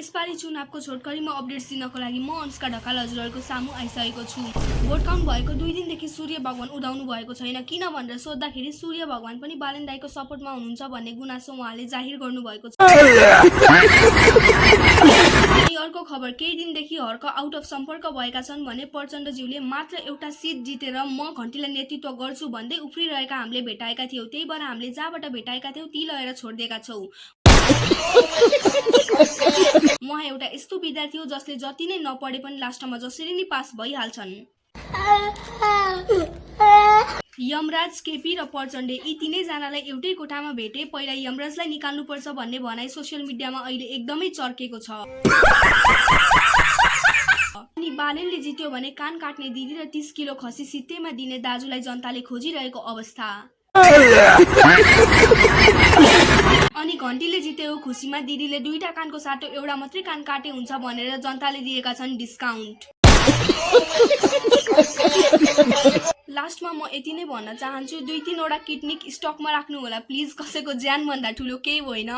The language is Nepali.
यसपालि चुनावको छोटकरीमा अपडेट्स दिनको लागि म अनुष्का ढकाल हजुरहरूको सामु आइसकेको छु। भोट काउन्ट भएको 2 दिनदेखि सूर्य भगवान उदाउनु भएको छैन किन भनेर सोध्दाखेरि सूर्य भगवान पनि बालेन दाइको सपोर्टमा हुनुहुन्छ भन्ने गुनासो उहाँले जाहिर गर्नुभएको छ। अनि अर्को खबर, केही दिनदेखि हर्क आउट अफ सम्पर्क भएका छन् भने प्रचण्डज्यूले मात्र एउटा सिट जितेर म घन्टीलाई नेतृत्व गर्छु भन्दै उफ्रिरहेका हामीले भेटाएका थियौँ। त्यही भएर हामीले जहाँबाट भेटाएका थियौँ ती लगेर छोडिदिएका छौँ। म एउटा यस्तो विद्यार्थी हो जसले जति नै नपढे पनि लास्टमा जसरी नै पास भइहाल्छन्। यमराज, केपी र प्रचण्ड यी तीनैजनालाई एउटै कोठामा भेटे पहिला यमराजलाई निकाल्नुपर्छ भन्ने भनाइ सोसियल मिडियामा अहिले एकदमै चर्केको छ। अनि बालेनले जित्यो भने कान काट्ने दिदी र 30 किलो खसी सित्तैमा दिने दाजुलाई जनताले खोजिरहेको अवस्था। अनि घन्टीले जितेको खुसीमा दिदीले 2टा कानको साटो एउटा मात्रै कान काटे हुन्छ भनेर जनताले दिएका छन् डिस्काउन्ट। लास्टमा म यति नै भन्न चाहन्छु, 2-3 वटा किडनी स्टकमा राख्नु होला प्लिज, कसैको ज्यान भन्दा ठुलो केही होइन।